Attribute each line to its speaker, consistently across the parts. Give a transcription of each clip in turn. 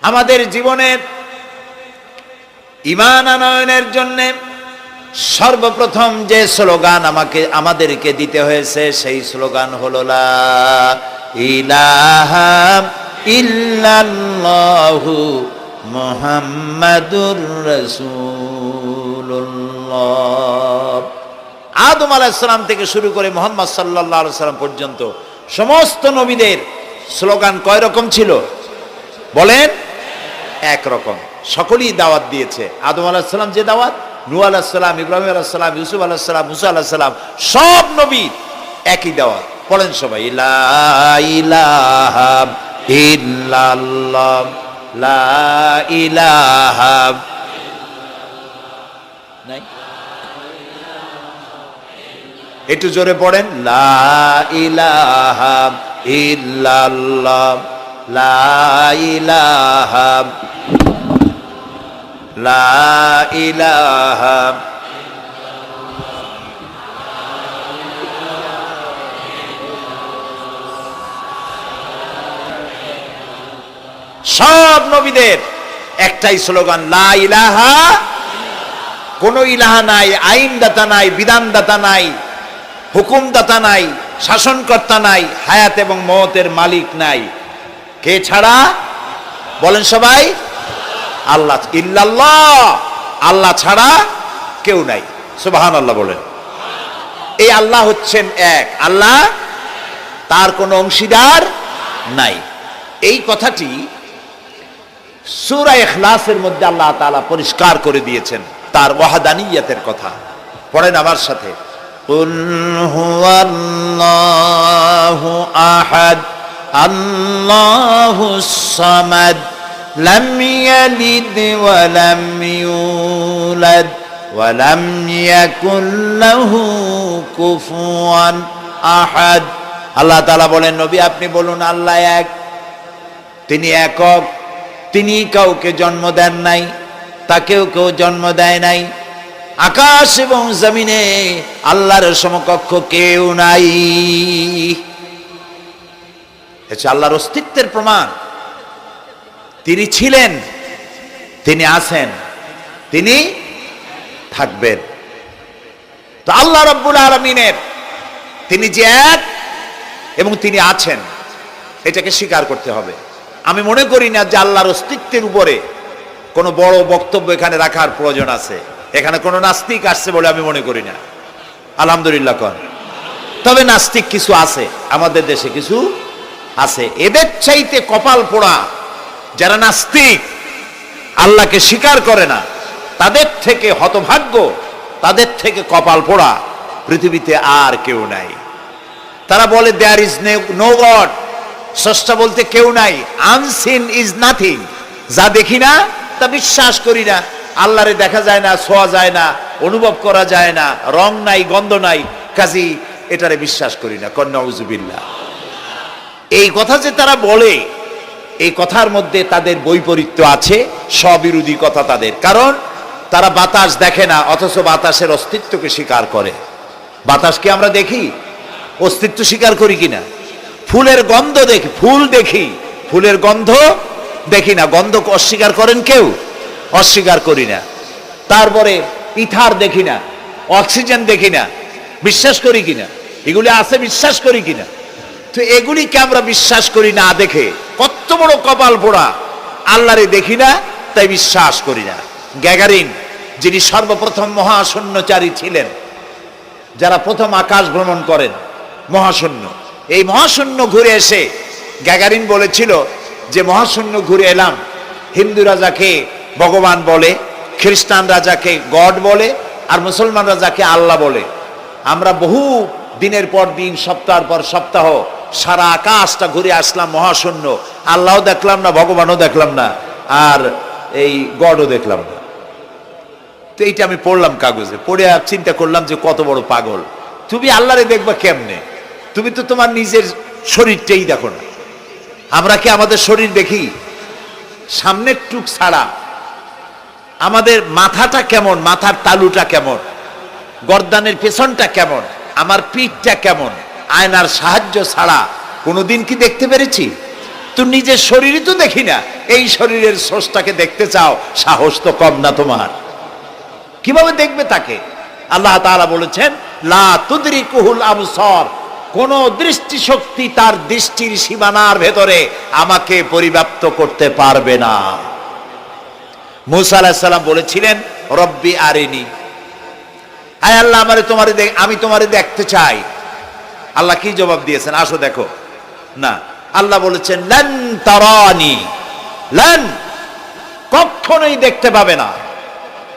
Speaker 1: আমাদের জীবনের ঈমান আনয়নের জন্য সর্বপ্রথম যে স্লোগান আমাদেরকে দিতে হয়েছে সেই স্লোগান হলো লা ইলাহা ইল্লাল্লাহু মুহাম্মাদুর রাসূলুল্লাহ। আদম আলাইহিস সালাম থেকে শুরু করে মুহাম্মদ সাল্লাল্লাহু আলাইহি সাল্লাম পর্যন্ত সমস্ত নবীদের স্লোগান কয় রকম ছিল বলেন? এক রকম। সকলেই দাওয়াত দিয়েছে। আদম আলাইহিস সালাম যে দাওয়াত, নূহ আলাইহিস সালাম, ইব্রাহিম আলাইহিস সালাম, ইউসুফ আলাইহিস সালাম, মুসা আলাইহিস সালাম, সব নবীর একই দাওয়াত। পড়েন সবাই, লা ইলাহা ইল্লাল্লাহ, লা ইলাহা নাই, একটু জোরে পড়েন, লা ইলাহা ইল্লাল্লাহ, লা ইলাহা, লা ইলাহা। সব নবীদের একটাই স্লোগান, লা ইলাহা। কোন ইলাহা নাই, আইনদাতা নাই, বিধানদাতা নাই, হুকুমদাতা নাই, শাসনকর্তা নাই, হায়াত এবং মওতের মালিক নাই। কে ছাড়া বলেন সবাই? আল্লাহ। ইল্লাল্লাহ, আল্লাহ ছাড়া কেউ নাই। সুবহানাল্লাহ বলেন। এই আল্লাহ হচ্ছেন এক আল্লাহ, তার কোনো অংশীদার নাই। এই কথাটি সূরা ইখলাসের মধ্যে আল্লাহ তাআলা পরিষ্কার করে দিয়েছেন তার ওয়াহদানিয়তের কথা। পড়েন আমার সাথে, কুল হুয়াল্লাহু আহাদ আল্লাহুস সামাদ লাম ইয়ালিদ ওয়া লাম ইউলাদ ওয়া লাম ইয়াকুল লাহু কুফুয়ান আহাদ। আল্লাহ তাআলা বলেন, নবী আপনি বলুন আল্লাহ এক, তিনি একক, তিনি কাউকে জন্ম দেন নাই, তাকেও কেউ জন্ম দেয় নাই। আকাশ এবং জমিনে আল্লাহর সমকক্ষ কেউ নাই। এটা আল্লাহর অস্তিত্বের প্রমাণ। তিনি ছিলেন, তিনি আছেন, তিনি থাকবেন। তো আল্লাহ রাব্বুল আলামিনের তিনি যে এক এবং তিনি আছেন, এটাকে স্বীকার করতে হবে। আমি মনে করি না যে আল্লাহর অস্তিত্বের উপরে কোনো বড় বক্তব্য এখানে রাখার প্রয়োজন আছে। এখানে কোনো নাস্তিক আসছে বলে আমি মনে করি না, আলহামদুলিল্লাহ কর। তবে নাস্তিক কিছু আছে আমাদের দেশে, কিছু আছে। এদের চাইতে কপাল পোড়া যারা নাস্তিক, আল্লাহকে স্বীকার করে না, তাদের থেকে হতভাগ্য, তাদের থেকে কপাল পোড়া পৃথিবীতে আর কেউ নাই। তারা বলে দেয়ার ইজ নো গড, স্রষ্টা বলতে কেউ নাই। আনসিন ইজ নাথিং, যা দেখি না তা বিশ্বাস করি না। আল্লাহরে দেখা যায় না, ছোঁয়া যায় না, অনুভব করা যায় না, রং নাই, গন্ধ নাই, কাজী এটারে বিশ্বাস করি না। নাউযুবিল্লাহ। এই কথা যে তারা বলে, এই কথার মধ্যে তাদের বৈপরীত্য আছে, স্ববিরোধী কথা তাদের। কারণ তারা বাতাস দেখে না, অথচ বাতাসের অস্তিত্বকে স্বীকার করে। বাতাসকে আমরা দেখি, অস্তিত্ব স্বীকার করি কিনা? ফুলের গন্ধ দেখি, ফুল দেখি, ফুলের গন্ধ দেখি না। গন্ধ অস্বীকার করেন কেউ? অস্বীকার করি না। তারপরে ইথার দেখি না, অক্সিজেন দেখি না, বিশ্বাস করি কিনা? এগুলি আছে, বিশ্বাস করি কিনা? তো এগুলিকে আমরা বিশ্বাস করি না দেখে কত বড় কপাল পোড়া। আল্লাহরে দেখি না তাই বিশ্বাস করি না। গ্যাগারিন, যিনি সর্বপ্রথম মহাশূন্যচারী ছিলেন, যারা প্রথম আকাশ ভ্রমণ করেন, মহাশূন্য, এই মহাশূন্য ঘুরে এসে গ্যাগারিন বলেছিল যে মহাশূন্য ঘুরে এলাম। হিন্দু রাজাকে ভগবান বলে, খ্রিস্টান রাজাকে গড বলে, আর মুসলমান রাজাকে আল্লাহ বলে। আমরা বহু দিনের পর দিন, সপ্তাহের পর সপ্তাহ সারা আকাশটা ঘুরে আসলাম, মহাশূন্য, আল্লাহও দেখলাম না, ভগবানও দেখলাম না, আর এই গডও দেখলাম না। তো এইটা আমি পড়লাম কাগজে, পড়ে চিন্তা করলাম যে কত বড় পাগল তুমি। আল্লাহরে দেখবা কেমনে? তুমি তো তোমার নিজের শরীরটাই দেখো না। আমরা কি আমাদের শরীর দেখি? সামনের টুক ছাড়া আমাদের মাথাটা কেমন, মাথার তালুটা কেমন, গর্দানের পেছনটা কেমন, আমার পিঠটা কেমন, আয়নার সাহায্য ছাড়া কোনোদিন কি দেখতে পেরেছি? তো কিন্তু নিজের শরীরই তো দেখি না, এই শরীরের স্রষ্টাকে দেখতে চাও, সাহস তো কম না তোমার। কিভাবে দেখবে তাকে? আল্লাহ তাআলা বলেছেন লা তুদরিকুহুল আবসার, কোন দৃষ্টিশক্তি তার দৃষ্টির সীমানার ভেতরে আমাকে পরিব্যাপ্ত করতে পারবে না। মুসা আলাইহিস সালাম বলেছিলেন রব্বি আরিনি, আয় আল্লাহ আমি তোমারে দেখতে চাই। আল্লাহ কি জবাব দিয়েছেন? আসো দেখো না। আল্লাহ বলেছেন লান তারানি, লান, কখনোই দেখতে পাবে না।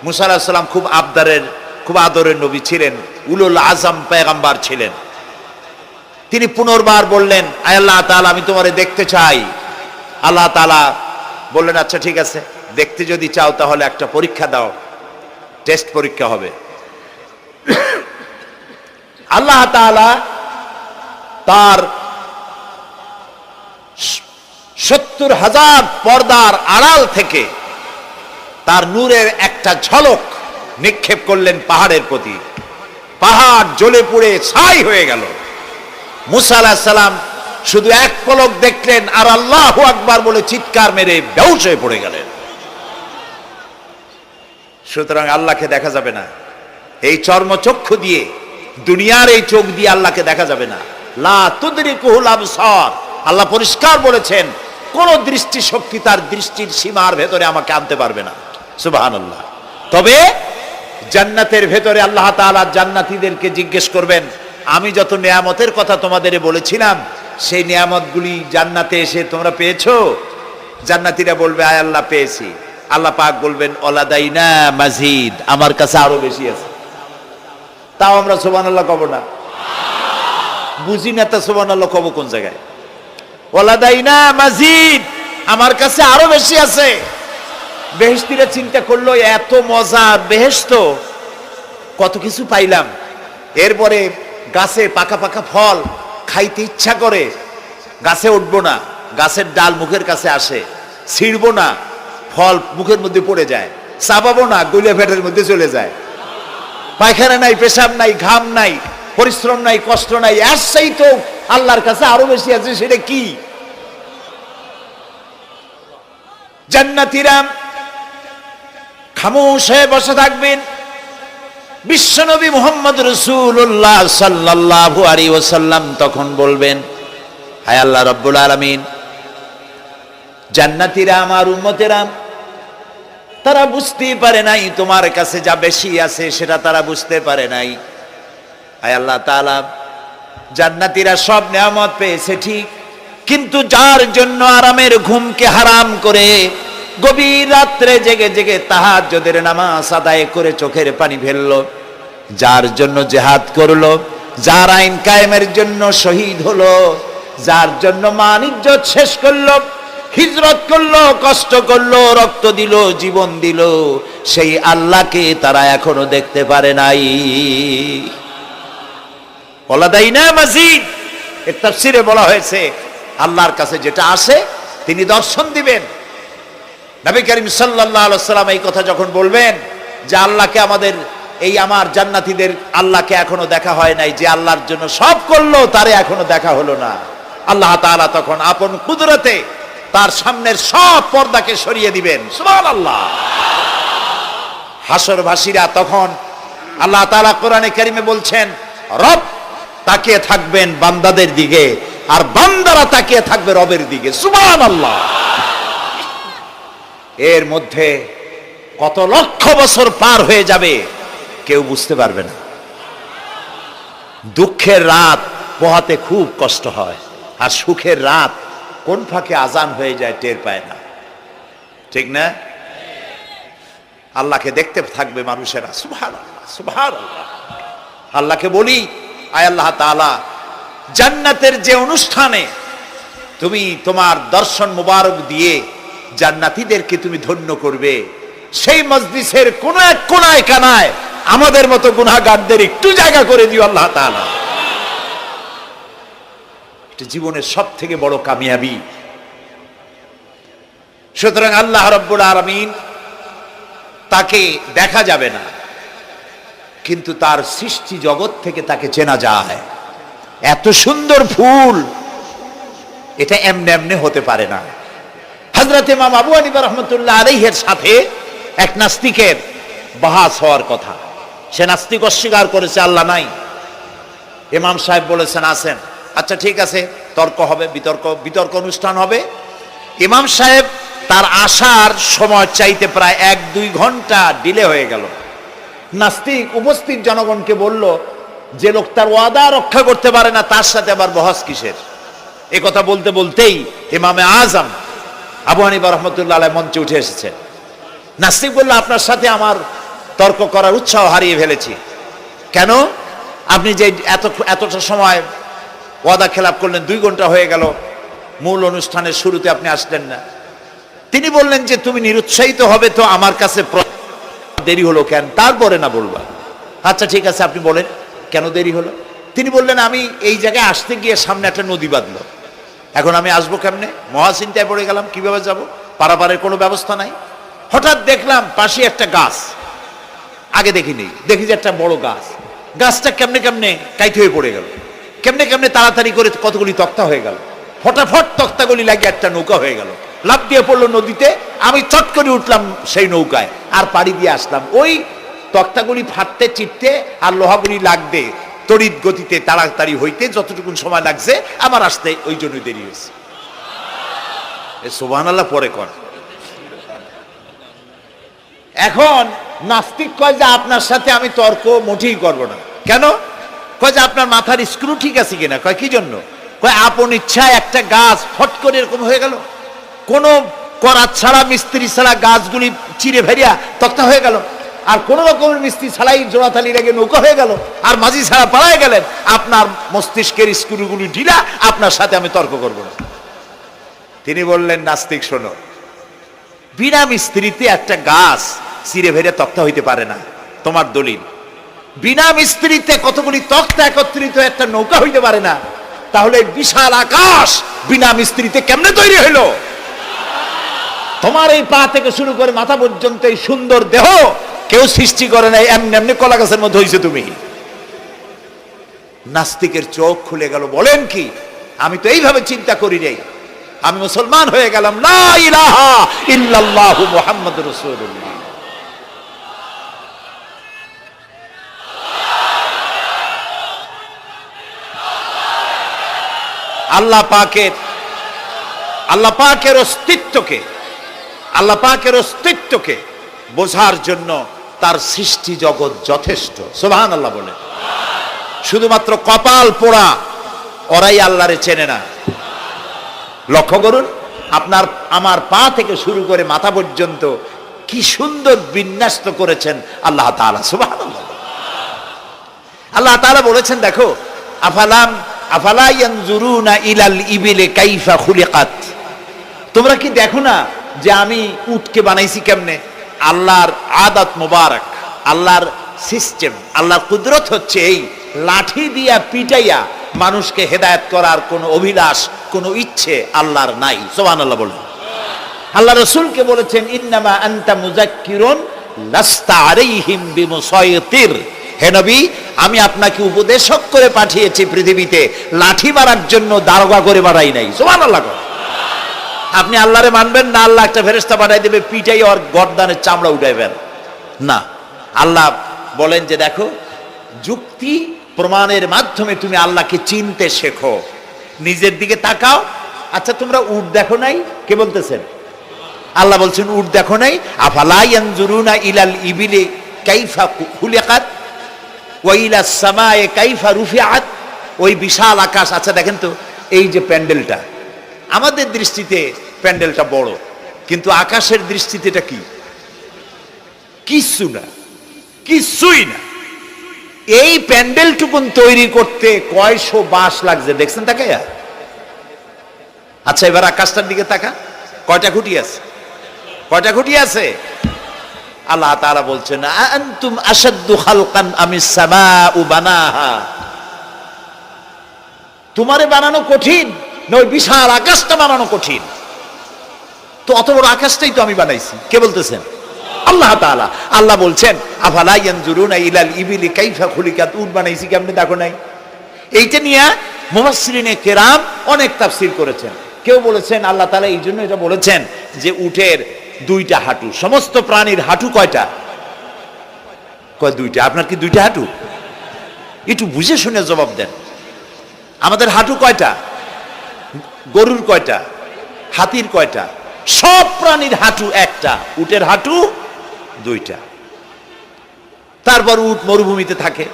Speaker 1: মুসা আলাইহিস সালাম খুব আদরের নবী ছিলেন, উলুল আজম পয়গম্বর ছিলেন। তিনি পুনর্বার বললেন আয় আল্লাহ তাআলা আমি তোমারে দেখতে চাই। আল্লাহ তাআলা বললেন আচ্ছা ঠিক আছে, দেখতে যদি চাও তাহলে একটা পরীক্ষা দাও, টেস্ট পরীক্ষা হবে। আল্লাহ তাআলা তার 70,000 পর্দার আড়াল থেকে তার নূরের একটা ঝলক নিক্ষেপ করলেন পাহাড়ের প্রতি। পাহাড় জ্বলে পুড়ে ছাই হয়ে গেল। মুসা আলাইহিস সালাম শুধু এক পলক দেখলেন আর আল্লাহু আকবার বলে চিৎকার মেরে বেহুশ হয়ে পড়ে গেলেন। সুতরাং আল্লাহকে দেখা যাবে না এই চর্মচক্ষু দিয়ে, দুনিয়ার এই চোখ দিয়ে আল্লাহকে দেখা যাবে না। লা তুদরিকুহুল আবসার, আল্লাহ পরিষ্কার বলেছেন কোন দৃষ্টি শক্তি তার দৃষ্টির সীমার ভেতরে আমাকে আনতে পারবে না। সুবহানাল্লাহ। তবে জান্নাতের ভেতরে আল্লাহ তাআলা জান্নাতীদেরকে জিজ্ঞেস করবেন আমি যত নিয়ামতের কথা তোমাদের বলেছিলাম সেই নিয়ামতগুলি জান্নাতে এসে তোমরা পেয়েছো? জান্নাতীরা বলবে আয় আল্লাহ পেয়েছি। আল্লাহ পাক বলবেন ওয়ালাদাইনা মাজিদ, আমার কাছে আরো বেশি আছে। তাও আমরা সুবহানাল্লাহ কব না, বুঝি না তা সুবহানাল্লাহ কব কোন জায়গায়? ওয়ালাদাইনা মাজিদ, আমার কাছে আরো বেশি আছে। বেহেশতীরা চিন্তা করলো এত মজা বেহেশত, কত কিছু পাইলাম, এরপরে গাছে পাকা পাকা ফল খাইতে ইচ্ছা করে, গাছে উঠবো না, গাছের ডাল মুখের কাছে আসে, ছিঁড়বো না, ফল মুখের মধ্যে পড়ে যায়, চাবাবো না, গলিয়া পেটের মধ্যে চলে যায়। পায়খানা নাই, পেশাব নাই, ঘাম নাই, পরিশ্রম নাই, কষ্ট নাই, আসছেই তো আল্লাহর কাছে আরো বেশি আছে। সেটা কি? জান্নাতীরা খামোশ হয়ে বসে থাকবেন। বিশ্বনবী মুহাম্মদ রাসূলুল্লাহ সাল্লাল্লাহু আলাইহি ওয়াসাল্লাম তখন বলবেন হায় আল্লাহ রাব্বুল আলামিন, জান্নাতীরা আমার উম্মতেরা তারা বুঝতে পারে নাই তোমার কাছে যা বেশি আছে সেটা তারা বুঝতে পারে নাই। হায় আল্লাহ তাআলা, জান্নাতীরা সব নিয়ামত পেয়েছে ঠিক, কিন্তু যার জন্য আরামের ঘুমকে হারাম করে গভীর রাত্রে জেগে জেগে তাহাজ্জুদের নামাজ আদায় করে চোখের পানি ফেললো, যার জন্য জিহাদ করলো, যার আইন কায়েমের জন্য শহীদ হলো, যার জন্য মান ইজ্জত শেষ করলো, হিজরত করলো, কষ্ট করলো, রক্ত দিল, জীবন দিল, সেই আল্লাহকে তারা এখনো দেখতে পারে নাই। ওয়ালাদাইনা মাজিদ, এর তাফসীরে বলা হয়েছে আল্লাহর কাছে যেটা আসে তিনি দর্শন দিবেন। নবী করিম সাল্লাল্লাহু আলাইহি ওয়াসাল্লাম এই কথা যখন বলবেন যে আল্লাহকে আমার জান্নাতীদের আল্লাহকে এখনো দেখা হয় নাই, যে আল্লাহর জন্য সব করলো তারে এখনো দেখা হলো না, আল্লাহ তাআলা তখন আপন কুদরতে তার সামনের সব পর্দাকে সরিয়ে দিবেন। সুবহানাল্লাহ। হাসরবাসীরা তখন আল্লাহ তাআলা কোরআনে কারিমে বলছেন রব তাকিয়ে থাকবেন বান্দাদের দিকে আর বান্দারা তাকিয়ে থাকবে রবের দিকে। সুবহানাল্লাহ। এর মধ্যে কত লক্ষ বছর পার হয়ে যাবে কেউ বুঝতে পারবে না। দুঃখের রাত পোহাতে খুব কষ্ট হয়, আর সুখের রাত কোন ফাঁকে আজান হয়ে যায় টের পায় না, ঠিক না? আল্লাহকে দেখতে থাকবে মানুষেরা। সুবহানাল্লাহ, সুবহানাল্লাহ। আল্লাহকে বলি আয় আল্লাহ তাআলা, জান্নাতের যে অনুষ্ঠানে তুমি তোমার দর্শন মুবারক দিয়ে জান্নাতীদেরকে তুমি ধন্য করবে, সেই মজলিসের কোন এক কোনায় কানায় আমাদের মতো গুনাহগারদের একটু জায়গা করে দিও আল্লাহ তাআলা। এটা জীবনের সব থেকে বড় কামিয়াবি। সুতরাং আল্লাহ রাব্বুল আলামিন তাকে দেখা যাবে না, কিন্তু তার সৃষ্টি জগৎ থেকে তাকে চেনা যায়। এত সুন্দর ফুল, এটা এমনি এমনি হতে পারে না। হযরত ইমাম আবু হানিফা রাহমাতুল্লাহ আলাইহির সাথে এক নাস্তিকের বাহাস হওয়ার কথা। সে নাস্তিক অস্বীকার করেছে আল্লাহ নাই। ইমাম সাহেব বলেছেন আছেন। আচ্ছা ঠিক আছে, তর্ক হবে, বিতর্ক অনুষ্ঠান হবে। ইমাম সাহেব তার আসার সময় চাইতে প্রায় 1-2 ঘন্টা ডিলে হয়ে গেল। নাস্তিক উপস্থিত জনগণকে বলল, যে লোক তার ওয়াদা রক্ষা করতে পারে না তার সাথে আবার বহস কিসের? এ কথা বলতে বলতেই ইমামে আজম আবু হানিফা রাহমাতুল্লাহ আলাইহি মঞ্চে উঠে এসেছেন। নাস্তিক বলল, আপনার সাথে আমার তর্ক করার উৎসাহ হারিয়ে ফেলেছি। কেন? আপনি যে এতটা সময় ওয়াদা খেলাপ করলেন, 2 ঘন্টা হয়ে গেল, মূল অনুষ্ঠানের শুরুতে আপনি আসলেন না। তিনি বললেন যে তুমি নিরুৎসাহিত হবে তো আমার কাছে দেরি হলো কেন? তারপরে না বলবা। আচ্ছা ঠিক আছে, আপনি বলেন কেন দেরি হলো? তিনি বললেন, আমি এই জায়গায় আসতে গিয়ে সামনে একটা নদী বাঁধলো, এখন আমি আসবো কেমনে? মহাচিন্তায় পড়ে গেলাম, কিভাবে যাব? পারাপারের কোনো ব্যবস্থা নাই। হঠাৎ দেখলাম পাশে একটা গাছ, আগে দেখিনি, দেখি যে একটা বড় গাছ। গাছটা কেমনে কেমনে কাইট হয়ে পড়ে গেল, কেমনে কেমনে তাড়াতাড়ি করে কতগুলি তক্তা হয়ে গেল, ফটাফট তক্তাগুলি লাগিয়ে একটা নৌকা হয়ে গেল, লাফ দিয়ে পড়লো নদীতে। আমি চট করে উঠলাম সেই নৌকায় আর পাড়ি দিয়ে আসলাম। ওই তক্তাগুলি ফাটতে চিটতে আর লোহাগুলি লাগতে তড়িৎ গতিতে তাড়াতাড়ি হইতে যতটুকু সময় লাগছে আমার আসতে ওই জন্য দেরি হয়েছে। সুবহানাল্লাহ পরে কর। এখন নাস্তিক কয় যে আপনার সাথে আমি তর্ক মোটেই করব না। কেন? কয় যে আপনার মাথার স্ক্রু ঠিক আছে কিনা। কয় কি জন্য? কয় আপন ইচ্ছায় একটা গাছ ফট করে এরকম হয়ে গেল, কোনো করাত ছাড়া মিস্ত্রি ছাড়া গাছগুলি চিরে ভেরিয়া তক্তা হয়ে গেল, আর কোন রকমের মিস্ত্রি ছাড়াই জোড়াতালি লেগে নৌকা হয়ে গেল, আর মাঝি ছাড়া পালায় গেলেন। আপনার মস্তিষ্কের স্ক্রুগুলি ঢিলা, আপনার সাথে আমি তর্ক করব না। তিনি বললেন, নাস্তিক শোনো, বিনা মিস্ত্রিতে একটা গাছ চিরে ভেরে তক্তা হইতে পারে না, তোমার দলিল। বিনা মিস্ত্রিতে কতগুলি তক্তা একত্রিত একটা নৌকা হইতে পারে না, তাহলে বিশাল আকাশ বিনা মিস্ত্রিতে কেমনে তৈরি হইলো? তোমার এই পা থেকে শুরু করে মাথা পর্যন্ত এই সুন্দর দেহ কেউ সৃষ্টি করে নাই, এমনি এমনি কলা গাছের মধ্যে হইছে তুমি। নাস্তিকের চোখ খুলে গেল। বলেন কি? আমি তো এইভাবে চিন্তা করি নাই, আমি মুসলমান হয়ে গেলাম। লা ইলাহা ইল্লাল্লাহু মুহাম্মাদুর রাসূলুল্লাহ। আল্লাহ পাকের অস্তিত্বকে বোঝার জন্য তার সৃষ্টি জগৎ যথেষ্ট। সুবহানাল্লাহ বলে। শুধুমাত্র কপাল পোড়া ওরাই আল্লাহরে চেনে না। লক্ষ্য করুন, আপনার আমার পা থেকে শুরু করে মাথা পর্যন্ত কি সুন্দর বিন্যাস করেছেন আল্লাহ তাআলা। সুবহানাল্লাহ। আল্লাহ তাআলা বলেছেন, দেখো, আফালা ইয়ানজুরুনা ইলাল ইবিলি কাইফা খুলিকাত। তোমরা কি দেখো না যে আমি উটকে বানাইছি কেমনে? আল্লাহর আদাত মুবারক, আল্লাহর সিস্টেম, আল্লাহর কুদরত হচ্ছে এই লাঠি দিয়া পিটাইয়া মানুষকে হেদায়েত করার কোনো অভিলাষ, কোনো ইচ্ছে আল্লাহর নাই। সুবহানাল্লাহ বলেন। আল্লাহ রাসূলকে বলেছেন, ইন্নামা আনতা মুযাক্কিরুন লাস্তা আলাইহিম বিমুসাইতির। হে নবী, আমি আপনাকে উপদেশক করে পাঠিয়েছি পৃথিবীতে, লাঠি মারার জন্য দারোগা করে বাড়াই নাই। সুবহানাল্লাহ। আপনি আল্লাহরে মানবেন না, আল্লাহ একটা ফেরেশতা পাঠাই দেবে পিটাই ওর গর্দানের চামড়া উঠাইবেন না। আল্লাহ বলেন যে দেখো, যুক্তি প্রমাণের মাধ্যমে তুমি আল্লাহকে চিনতে শেখো, নিজের দিকে তাকাও। আচ্ছা, তোমরা উট দেখো নাই? কে বলতেছেন? আল্লাহ বলছেন, উট দেখো নাই? আফালা ইয়ানজুরুনা ইলাল ইবিলি কাইফা খুলিকাত ওয়া ইলাস সামায়ে কাইফা রুফিআত। ওই বিশাল আকাশ। আচ্ছা দেখেন তো, এই যে প্যান্ডেলটা, আমাদের দৃষ্টিতে প্যান্ডেলটা বড়, কিন্তু আকাশের দৃষ্টিতে এটা কি? কিছুই না। এই প্যান্ডেলটুকুন তৈরি করতে কয়শো বাঁশ লাগছে, দেখছেন তাকে? আচ্ছা, এবার আকাশটার দিকে তাকা, কয়টা খুঁটি আছে? আল্লাহ তাআলা বলছেন, আনতুম আশাদ্দু খালকান আমিস সামাউ বানাহা। তোমারে বানানো কঠিন না ওই বিশাল আকাশটা বানানো কঠিন? তো অত বড় আকাশটাই তো আমি বানাইছি। কে বলতেছেন? আল্লাহ তাআলা। আল্লাহ বলছেন, আফালা ইয়ানজুরুনা ইলাল ইবিলি কাইফা খুলিকাত। উট বানাইছি কেমনে দেখো নাই? এইটা নিয়ে মুফাসসিরিনে কেরাম অনেক তাফসীর করেছেন। কেউ বলেছেন আল্লাহ তাআলা এই জন্য এটা বলেছেন যে উটের দুইটা হাঁটু। সমস্ত প্রাণীর হাঁটু কয়টা? কয় দুইটা। আপনার কি দুইটা হাঁটু? একটু বুঝে শুনে জবাব দেন। আমাদের হাঁটু কয়টা? গরুর কয়টা? হাতির কয়টা? সব প্রাণীর হাঁটু একটা, উটের হাঁটু দুইটা। তারপর উট মরুভূমিতে থাকে,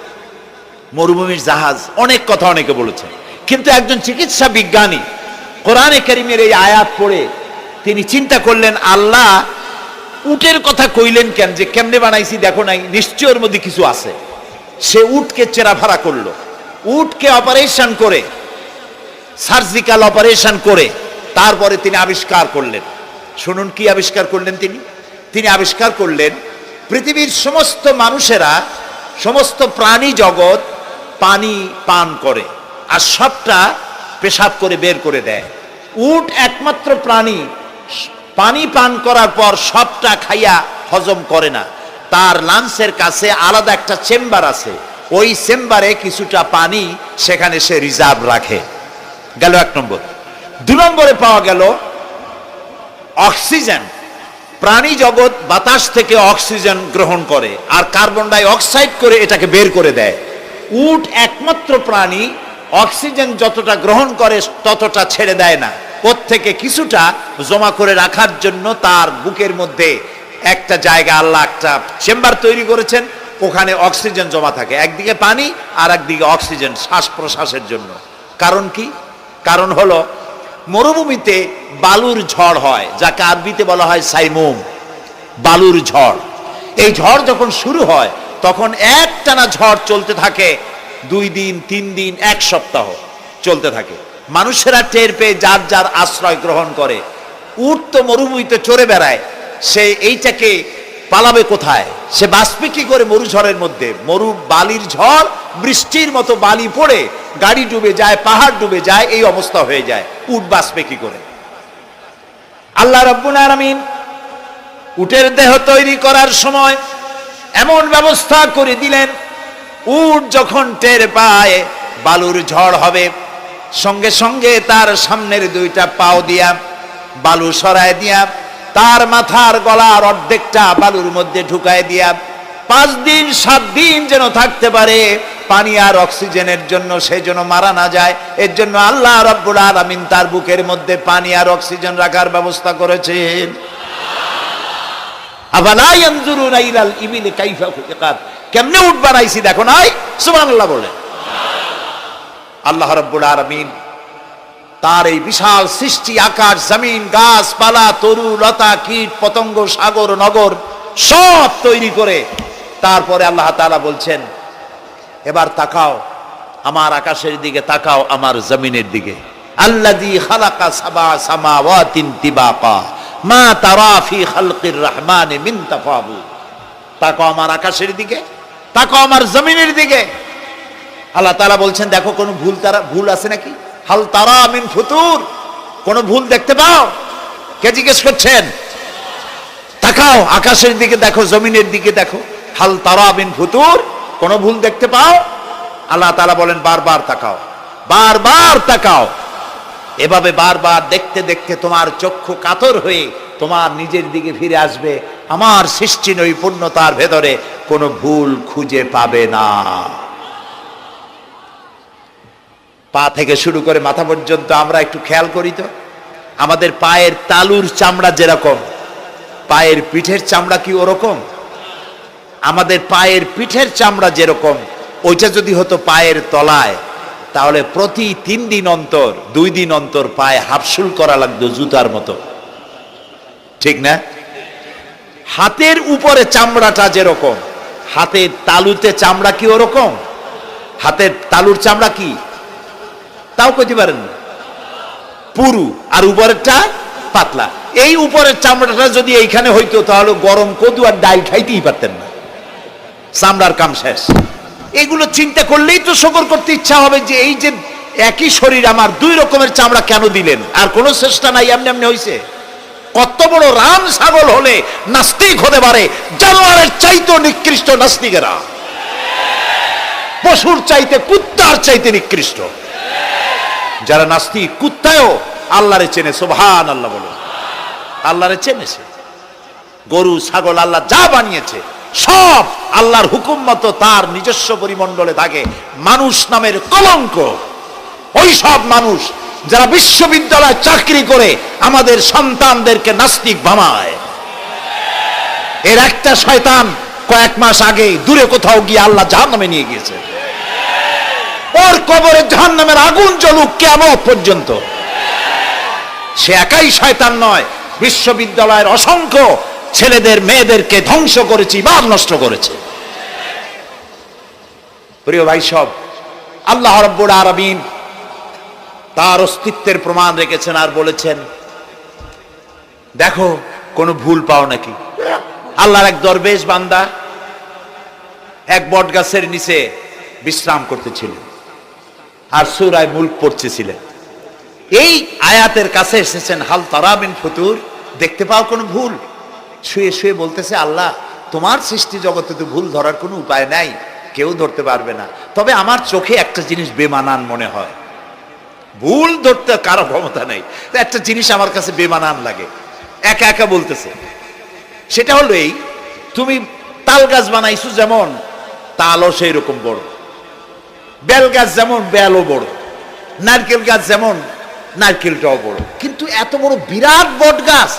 Speaker 1: মরুভূমির জাহাজ, অনেক কথা অনেকে বলেছেন। কিন্তু একজন চিকিৎসা বিজ্ঞানী কোরআনে কারীমের এই আয়াত পড়ে তিনি চিন্তা করলেন, আল্লাহ উটের কথা কইলেন কেন? যে কেমনে বানাইছি দেখো নাই, নিশ্চয় ওর মধ্যে কিছু আছে। সে উটকে চেরাফারা করলো, উটকে অপারেশন করে, সার্জিক্যাল অপারেশন করে তারপরে তিনি আবিষ্কার করলেন। শুনুন কি আবিষ্কার করলেন তিনি আবিষ্কার করলেন পৃথিবীর সমস্ত মানুষেরা, সমস্ত প্রাণী জগৎ পানি পান করে আর সবটা পেশাব করে বের করে দেয়। উট একমাত্র প্রাণী পানি পান করার পর সবটা খাইয়া হজম করে না, তার লাংসের কাছে আলাদা একটা চেম্বার আছে, ওই চেম্বারে কিছুটা পানি সেখানে সে রিজার্ভ রাখে। গেল এক নম্বর। দুই নম্বরে পাওয়া গেল অক্সিজেন। প্রাণী জগৎ বাতাস থেকে অক্সিজেন গ্রহণ করে আর কার্বন ডাই অক্সাইড করে এটাকে বের করে দেয়। উট একমাত্র প্রাণী অক্সিজেন যতটা গ্রহণ করে ততটা ছেড়ে দেয় না, ওর থেকে কিছুটা জমা করে রাখার জন্য তার বুকের মধ্যে একটা জায়গা আল্লাহ একটা চেম্বার তৈরি করেছেন, ওখানে অক্সিজেন জমা থাকে, একদিকে পানি আর একদিকে অক্সিজেন শ্বাস প্রশ্বাসের জন্য। কারণ কি? কারণ হলো মরুভূমিতে বালুর ঝড় হয়, যাকে আরবিতে বলা হয় সাইমুম, বালুর ঝড়। এই ঝড় যখন শুরু হয় তখন একটানা ঝড় চলতে থাকে, 2 দিন 3 দিন 1 সপ্তাহ চলতে থাকে। মানুষেরা টের পেয়ে যার যার আশ্রয় গ্রহণ করে। উট তো মরুভূমিতে চড়ে বেড়ায়, সে এইটাকে পালাবে কোথায়? সে বাঁচবে কি করে মরু ঝড়ের মধ্যে? বালির ঝড়, বৃষ্টির মতো বালি পড়ে গাড়ি ডুবে যায়, পাহাড় ডুবে যায়, এই অবস্থা হয়ে যায়। উট বাঁচবে কি করে? আল্লাহ রাব্বুল আলামিন উটের দেহ তৈরি করার সময় এমন ব্যবস্থা করে দিলেন, উট যখন টের পায় বালুর ঝড় হবে, সঙ্গে সঙ্গে তার সামনের 2টা পাও দিয়া বালু সরায় দিয়া তার মাথার গলার অর্ধেকটা বালুর মধ্যে ঢুকায় দিয়া 5 দিন 7 দিন যেন থাকতে পারে, পানি আর অক্সিজেনের জন্য সে যেন মারা না যায়। এর জন্য আল্লাহ রাব্বুল আলামিন তার বুকের মধ্যে পানি আর অক্সিজেন রাখার ব্যবস্থা করেছেন। আফালা ইয়ানজুরুনা ইলাল ইবিলি কাইফা খুলিকাত, কেমনে উট বানাইছি দেখো নাই? সুবহানাল্লাহ বলে। আল্লাহ রাব্বুল আলামিন তার এই বিশাল সৃষ্টি, আকাশ জমিন গাছপালা তরু লতা কীট পতঙ্গ সাগর নগর সব তৈরি করে তারপরে আল্লাহ তাআলা বলছেন, এবার তাকাও আমার আকাশের দিকে, তাকাও আমার জমিনের দিকে। আল্লাযী খালাকা সাবা সামাওয়াতিন তিবাকা মা তারা ফি খালকির রহমানি মিন তাফাউত। তাকাও আমার আকাশের দিকে, তাকাও আমার জমিনের দিকে। আল্লাহ তাআলা বলছেন, দেখো কোনো ভুল আছে নাকি? হাল তারা মিন ফুতুর, কোনো ভুল দেখতে পাও? কে জিজ্ঞেস করছেন? তাকাও আকাশের দিকে, দেখো জমিনের দিকে, দেখো হাল তারা মিন ফুতুর, কোনো ভুল দেখতে পাও? আল্লাহ তাআলা বলেন, বারবার তাকাও, বারবার তাকাও। এভাবে বারবার দেখতে দেখতে তোমার চক্ষু কাতর হয়ে তোমার নিজের দিকে ফিরে আসবে। আমার সৃষ্টি নৈপুণ্যতার ভেতরে কোনো ভুল খুঁজে পাবে না। পা থেকে শুরু করে মাথা পর্যন্ত আমরা একটু খেয়াল করি তো, আমাদের পায়ের তালুর চামড়া যেরকম, পায়ের পিঠের চামড়া কি ওরকম? আমাদের পায়ের পিঠের চামড়া যেরকম, ওইটা যদি হতো পায়ের তলায়, তাহলে প্রতি 3 দিন অন্তর 2 দিন অন্তর পায়ে হাফসুল করা লাগতো জুতার মতো, ঠিক না? হাতের উপরে চামড়াটা যেরকম, হাতের তালুতে চামড়া কি ওরকম? হাতের তালুর চামড়া কি তাও কইতে পারেন? পুরু, আর উপরেরটা পাতলা। এই উপরের চামড়াটা যদি এইখানে হইতো তাহলে গরম কদু আর ডাল খাইতেই পারতেন না, চামড়ার কাম শেষ। এগুলো চিন্তা করলেই তো শকর করতে ইচ্ছা হবে যে এই যে একই শরীর আমার 2 রকমের চামড়া কেন দিলেন? আর কোনো চেষ্টা নাই, এমনি এমনি হইছে। কত বড় রাম ছাগল হলে নাস্তিক হতে পারে, জানোয়ারের চাইতে নিকৃষ্ট নাস্তিকেরা, পশুর চাইতে কুত্তার চাইতে নিকৃষ্ট। যারা নাস্তিক কুত্তায়ও আল্লাহরে চেনে, সুবহানাল্লাহ বলে। আল্লাহরে চেনেছে। গরু ছাগল আল্লাহ যা বানিয়েছে সব আল্লাহর হুকুম মতো তার নিজস্ব পরিমণ্ডলে থাকে। মানুষ নামের কলঙ্ক ওই সব মানুষ যারা বিশ্ববিদ্যালয়ে চাকরি করে আমাদের সন্তানদেরকে নাস্তিক বানায়। এর একটা শয়তান কয়েক মাস আগে দূরে কোথাও গিয়ে আল্লাহ জাহান্নামে নিয়ে গিয়েছে। ওর কবরে জাহান্নামের আগুন জ্বলুক কিয়ামত পর্যন্ত। সে একাই শয়তান নয়, বিশ্ববিদ্যালয়ের অসংখ্য ছেলেদের মেয়েদেরকে ধ্বংস করেছে, ইমান নষ্ট করেছে। প্রিয় ভাই সব, আল্লাহ রাব্বুল আলামিন তার অস্তিত্বের প্রমাণ রেখেছেন আর বলেছেন, দেখো কোনো ভুল পাও নাকি। আল্লাহর এক দরবেশ বান্দা এক বট গাছের নিচে বিশ্রাম করতেছিলেন আর সূরা মুলক পড়তেছিলেন। এই আয়াতের কাছে এসেছেন, হাল তারা মিন ফুতুর, দেখতে পাও কোনো ভুল। শুয়ে শুয়ে বলতেছে, আল্লাহ তোমার সৃষ্টি জগতে তো ভুল ধরার কোনো উপায় নাই, কেউ ধরতে পারবে না, তবে আমার চোখে একটা জিনিস বেমানান মনে হয়। ভুল ধরতে কারো ক্ষমতা নেই, একটা জিনিস আমার কাছে বেমানান লাগে। একা একা বলতেছে, সেটা হলো এই, তুমি তাল গাছ বানাইছো যেমন তালও সেই রকম বড়, বেল গাছ যেমন বেলও বড়, নারকেল গাছ যেমন নারকেলটাও বড়, কিন্তু এত বড় বিরাট বট গাছ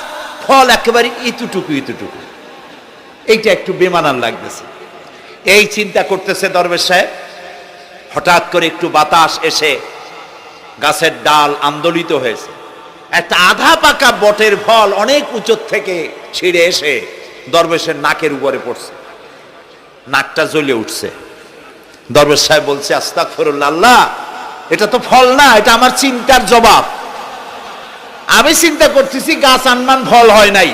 Speaker 1: ফল একেবারে ইতুটুকু ইতুটুকু, এইটা একটু বেমানান লাগতেছে। এই চিন্তা করতেছে দরবেশ সাহেব, হঠাৎ করে একটু বাতাস এসে গাছের ডাল আন্দোলিত হয়েছে। একটা আধা পাকা বটের ফল অনেক উঁচু থেকে ছিঁড়ে এসে দরবেশের নাকের উপরে পড়ছে, নাকটা জ্বলে উঠছে। দরবেশ সাহেব বলছে, আস্তাগফিরুল্লাহ, আল্লাহ এটা তো ফল না, এটা আমার চিন্তার জবাব। আমি চিন্তা করতেছি গাছ আনমান ফল হয় নাই,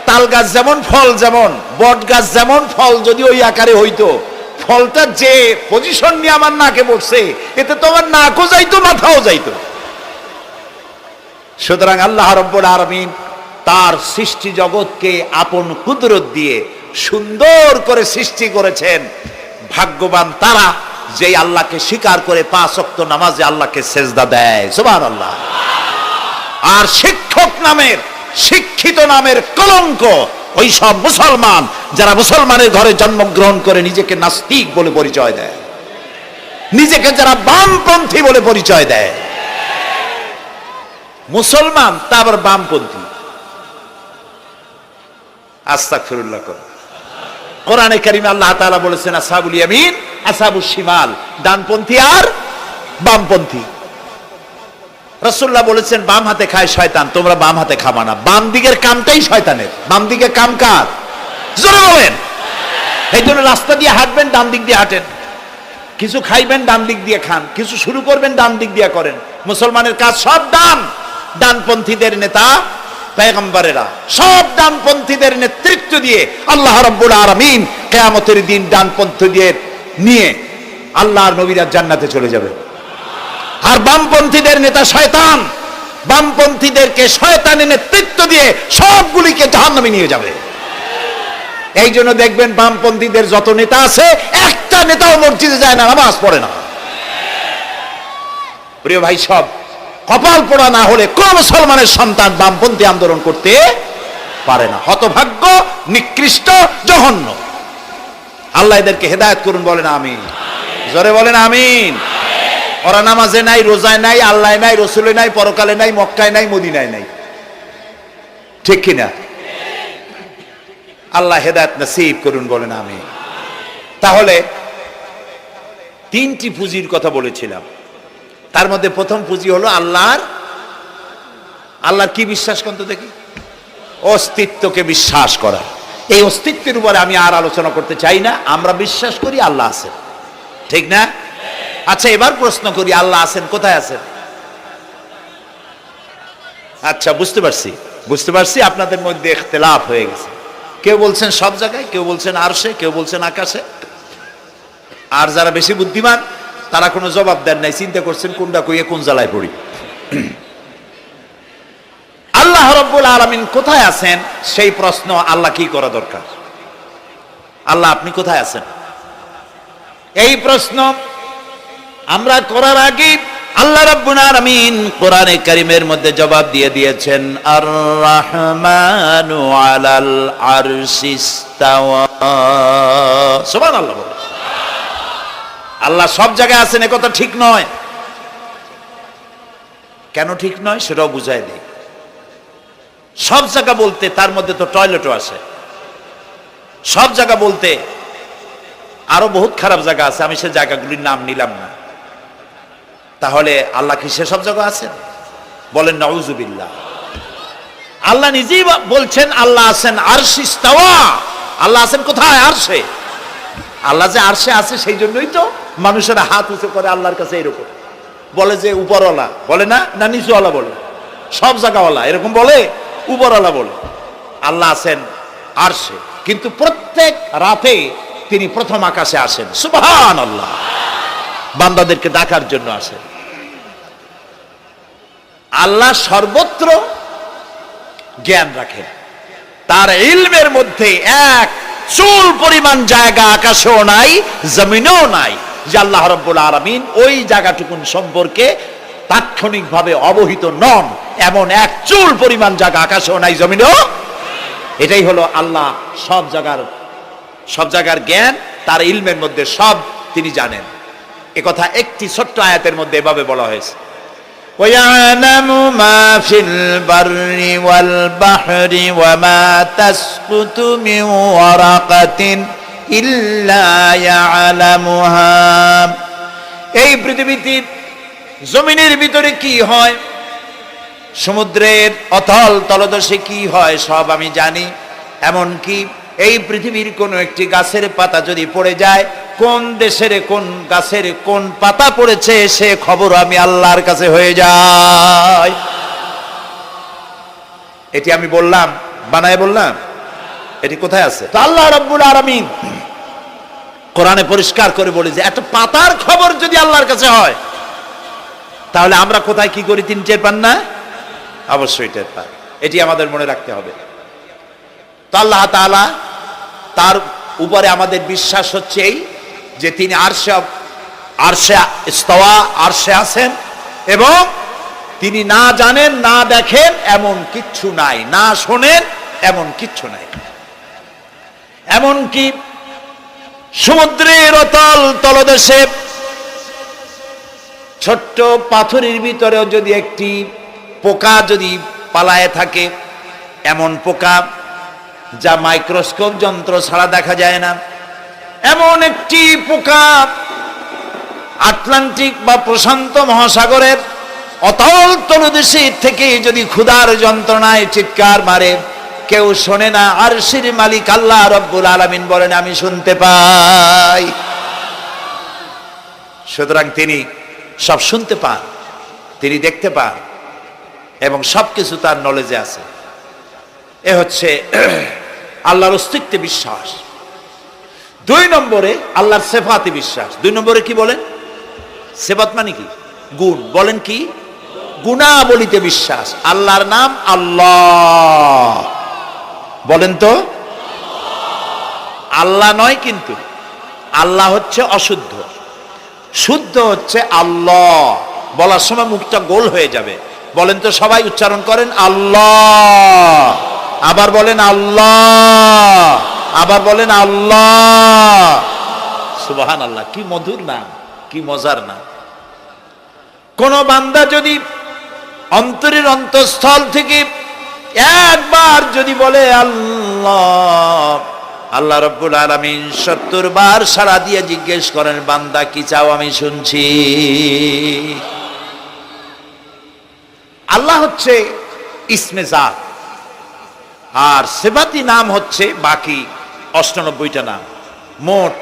Speaker 1: তাল গাছ যেমন ফল যেমন, বট গাছ যেমন ফল যদি ওই আকারে হইতো, ফলটা যে পজিশন নিয়ে আমার নাকে পড়ছে এতে তো আমার নাকও যাইতো মাথাও যাইতো। সুতরাং আল্লাহ রাব্বুল আলামিন তার সৃষ্টি জগৎকে আপন কুদরত দিয়ে সুন্দর করে সৃষ্টি করেছেন। ভাগ্যবান তারা যে আল্লাহকে স্বীকার করে 5 ওয়াক্ত নামাজে আল্লাহকে সেজদা দেয়, সুবহানাল্লাহ। আর শিক্ষক নামের, শিক্ষিত নামের কলঙ্ক ওই সব মুসলমান যারা মুসলমানের ঘরে জন্মগ্রহণ করে নিজেকে নাস্তিক বলে পরিচয় দেয়, নিজেকে যারা বামপন্থী বলে পরিচয় দেয়। মুসলমান তা আবার বামপন্থী, আস্তাগফিরুল্লাহ। কোরআনে কারিমে আল্লাহ তাআলা বলেছেন, আসহাবুল ইয়ামিন আসহাবুশ শিমাল, ডানপন্থী আর বামপন্থী। রাসূলুল্লাহ বলেছেন, বাম হাতে খায় শয়তান, তোমরা বাম হাতে খাবা না। বাম দিকের কামটাই শয়তানের, বাম দিকের কাম কার? জোরে বলেন। এই জন্য রাস্তা দিয়ে হাঁটবেন ডান দিক দিয়ে হাঁটেন, কিছু খাইবেন ডান দিক দিয়ে খান, কিছু শুরু করবেন ডান দিক দিয়ে করেন। মুসলমানের কাজ সব ডান। ডানপন্থীদের নেতা পয়গম্বরেরা সব ডানপন্থীদের নেতৃত্ব দিয়ে আল্লাহ রাব্বুল আলামিন কিয়ামতের দিন ডানপন্থীদের নিয়ে আল্লাহর নবীরা জান্নাতে চলে যাবে। আর বামপন্থীদের নেতা শয়তান, বামপন্থীদেরকে শয়তানের নেতৃত্ব দিয়ে সবগুলিকে জাহান্নামে নিয়ে যাবে। এই জন্য দেখবেন বামপন্থীদের যত নেতা আছে, একটা নেতাও মসজিদে যায় না, নামাজ পড়ে না। প্রিয় ভাই সব, কপাল পোড়া না হলে কোন মুসলমানের সন্তান বামপন্থী আন্দোলন করতে পারে না। হতভাগ্য, নিকৃষ্ট, জঘন্য। আল্লাহ এদেরকে হেদায়েত করুন, বলেন আমিন। জোরে বলেন আমিন। ওরা নামাজে নাই, রোজায় নাই, আল্লাহ নাই, রসুলে নাই, পরকালে নাই, মক্কায় নাই, মদিনায় নাই, ঠিক কিনা? আল্লাহ হেদায়েত নসিব করুন, বলেন আমিন। তাহলে 3টি পুঁজির কথা বলেছিলাম, তার মধ্যে প্রথম পুঁজি হলো আল্লাহর কি বিশ্বাস করতে দেখি? অস্তিত্বকে বিশ্বাস করা। এই অস্তিত্বের উপরে আমি আর আলোচনা করতে চাই না। আমরা বিশ্বাস করি আল্লাহ আছেন, ঠিক না? আচ্ছা, এবার প্রশ্ন করি, আল্লাহ আছেন, কোথায় আছেন? আচ্ছা, বুঝতে পারছি আপনাদের মধ্যে ইখতিলাফ হয়ে গেছে। কেউ বলছেন সব জায়গায়, কেউ বলছেন আরশে, কেউ বলছেন আকাশে। আর যারা বেশি বুদ্ধিমান তারা কোনো জবাব দেন নাই, চিন্তা করছেন কোনটা কইয়ে কোন জ্বালায় পড়ি। আল্লাহ রাব্বুল আলামিন কোথায় আছেন সেই প্রশ্ন আল্লাহ কি করা দরকার? আল্লাহ আপনি কোথায় আছেন এই প্রশ্ন আমরা করার আগে আল্লাহ রাব্বুল আলামিন কোরআনে কারীমের মধ্যে জবাব দিয়ে দিয়েছেন, আর রাহমানু আলাল আরশিস্তাওয়া। সুবহানাল্লাহ বলে। আল্লাহ সব জায়গায় আছেন এ কথা ঠিক নয়। কেন ঠিক নয় সেটাও বুঝাই দিই। সব জায়গা বলতে তার মধ্যে তো টয়লেটও আছে। সব জায়গা বলতে আরো বহুত খারাপ জায়গা আছে, আমি সে জায়গাগুলির নাম নিলাম না। তাহলে আল্লাহ কি সে সব জায়গা আছেন? বলেন নাউজুবিল্লাহ। আল্লাহ নিজেই বলছেন আল্লাহ আছেন আরশে ইস্তাওয়া। আল্লাহ আছেন কোথায়? আরশে। আল্লাহ যে আরশে আছে সেই জন্যই তো মানুষেরা হাত উঁচু করে আল্লাহর কাছে এরকম বলে যে উপরওয়ালা, বলে না, না নিচুওয়ালা বলে, সব জায়গাওয়ালা এরকম বলে, উপরওয়ালা বলে। আল্লাহ আছেন আরশে, কিন্তু প্রত্যেক রাতে তিনি প্রথম আকাশে আসেন। সুবহানাল্লাহ। বান্দাদেরকে ডাকার জন্য আসেন। আল্লাহ সর্বত্র জ্ঞান রাখেন। তার ইলমের মধ্যে এক চুল পরিমাণ জায়গা আকাশেও নাই, জমিনেও নাই যে আল্লাহ রাব্বুল আলামিন ওই জায়গাটুকুন সম্পর্কে তাৎক্ষণিকভাবে অবহিত নন। এমন এক চুল পরিমাণ জায়গা আকাশেও নাই, জমিনেও। এটাই হলো আল্লাহ সব জায়গার জ্ঞান, তার ইলমের মধ্যে সব তিনি জানেন। একথা একটি ছোট্ট আয়াতের মধ্যে এভাবে বলা হয়েছে, وَيَعْلَمُ مَا فِي الْبَرِّ وَالْبَحْرِ وَمَا تَسْقُطُ مِنْ وَرَقَةٍ إِلَّا يَعْلَمُهَا। এই পৃথিবীতে জমিনের ভিতরে কি হয়, সমুদ্রের অতল তলদেশে কি হয়, সব আমি জানি। এমনকি এই পৃথিবীর কোনো একটি গাছের পাতা যদি পড়ে যায়, কোন দেশের কোন গাছের কোন পাতা পড়েছে সে খবর আমি আল্লাহর কাছে হয়ে যায়। এটি আমি বললাম, বানায় বললাম? এটি কোথায় আছে? তো আল্লাহ রাব্বুল আলামিন কোরআনে পরিষ্কার করে বলে যে একটা পাতার খবর যদি আল্লাহর কাছে হয়, তাহলে আমরা কোথায় কি করি তিনি টের পান না? অবশ্যই টের পান। এটি আমাদের মনে রাখতে হবে। তো আল্লাহ তাআলা, তার উপরে আমাদের বিশ্বাস হচ্ছে এই যে তিনি আরশে ইস্তাওয়া, আরশে আছেন, এবং তিনি না জানেন না দেখেন এমন কিচ্ছু নাই, না শোনেন এমন কিচ্ছু নাই। এমনকি সমুদ্রের অতল তলদেশে ছোট্ট পাথরের ভিতরেও যদি একটি পোকা যদি পালায়ে থাকে, এমন পোকা যা মাইক্রোস্কোপ যন্ত্র ছাড়া দেখা যায় না, এমন একটি পোকা আটলান্টিক বা প্রশান্ত মহাসাগরের অতল তলদেশে থেকে যদি ক্ষুধার যন্ত্রণায় চিৎকার মারে, কেউ শোনে না। আরশের মালিক আল্লাহ রাব্বুল আলামিন বলেন আমি শুনতে পাই। সুতরাং তিনি সব শুনতে পান, তিনি দেখতে পান, এবং সবকিছু তার নলেজে আছে। এ হচ্ছে আল্লাহর অস্তিত্বে বিশ্বাস। 2 নম্বরে আল্লাহর সিফাতে বিশ্বাস। 2 নম্বরে কি বলেন? সিফাত মানে কি? গুণ। বলেন কি? গুণাবলীতে বিশ্বাস। আল্লাহর নাম আল্লাহ। বলেন তো? আল্লাহ নয়, কিন্তু আল্লাহ হচ্ছে অশুদ্ধ, শুদ্ধ হচ্ছে আল্লাহ। বলার সময় মুখটা গোল হয়ে যাবে। বলেন তো, সবাই উচ্চারণ করেন আল্লাহ, আবার বলেন আল্লাহ, আবার বলেন আল্লাহ। সুবহানাল্লাহ। কি মধুর নাম, কি মজার নাম। কোন বান্দা যদি অন্তরের অন্তঃস্থল থেকে একবার যদি বলে আল্লাহ, আল্লাহ রাব্বুল আলামিন 70 বার সাড়া দিয়ে জিজ্ঞেস করেন বান্দা কি চাও, আমি শুনছি। আল্লাহ হচ্ছে ইসমে জাত, আর সিফাতি নাম হচ্ছে বাকি 98টা নাম। মোট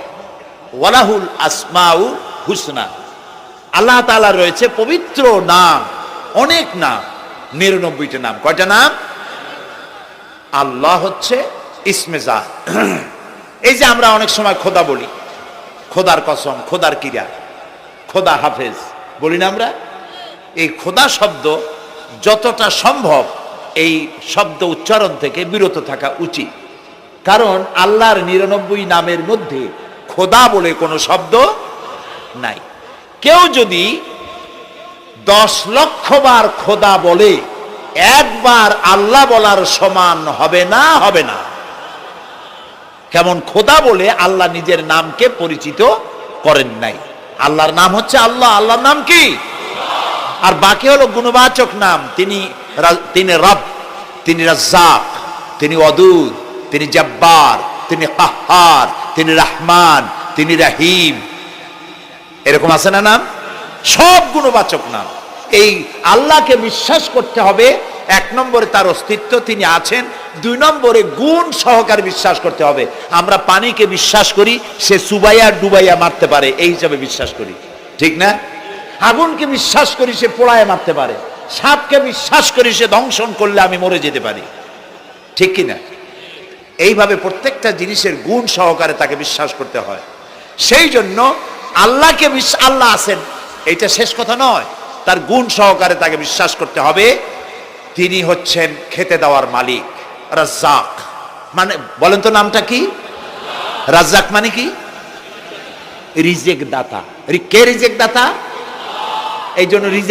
Speaker 1: ওয়ালাহুল আসমাউ হুসনা। আল্লাহ তাআলা রয়েছে পবিত্র নাম, অনেক নাম, 99টা নাম। কয়টা নাম? আল্লাহ হচ্ছে ইসমে জাত। এই যে আমরা অনেক সময় খোদা বলি, খোদার কসম, খোদার কিরা, খোদা হাফেজ বলি না আমরা? এই খোদা শব্দ যতটা সম্ভব এই শব্দ উচ্চারণ থেকে বিরত থাকা উচিত। কারণ আল্লাহর 99 নামের মধ্যে খোদা বলে কোনো শব্দ নাই। কেউ যদি 10 লক্ষ বার খোদা বলে একবার আল্লাহ বলার সমান হবে না, হবে না। কেমন খোদা বলে আল্লাহ নিজের নামকে পরিচিত করেন নাই। আল্লাহর নাম হচ্ছে আল্লাহ, আল্লাহর নাম কি? আর বাকি হলো গুণবাচক নাম। তিনি রব, তিনি রাজ্জাক, তিনি ওয়াদুদ, তিনি জব্বার, তিনি কাহ্হার, তিনি রহমান, তিনি রহিম। এরকম আছে না নাম? সব গুণবাচক নাম। এই আল্লাহকে বিশ্বাস করতে হবে। 1 নম্বরে তার অস্তিত্ব, তিনি আছেন। 2 নম্বরে গুণ সহকারে বিশ্বাস করতে হবে। আমরা পানিকে বিশ্বাস করি সে চুবাইয়া ডুবাইয়া মারতে পারে, এই হিসাবে বিশ্বাস করি, ঠিক না? আগুনকে বিশ্বাস করি সে পোড়ায় মারতে পারে। সাপকে বিশ্বাস করি সে দংশন করলে আমি মরে যেতে পারি, ঠিক কি না? এইভাবে প্রত্যেকটা জিনিসের গুণ সহকারে তাকে বিশ্বাস করতে হয়। সেই জন্য আল্লাহকে আল্লাহ আছেন এইটা শেষ কথা নয়, তার গুণ সহকারে তাকে বিশ্বাস করতে হবে। তিনি হচ্ছেন খেতে দেওয়ার মালিক, রাজ্জাক। মানে বলেন তো নামটা কি? রাজ্জাক মানে কি? রিজেক দাতা। কে রিজেক দাতা? এই জন্য রিজেক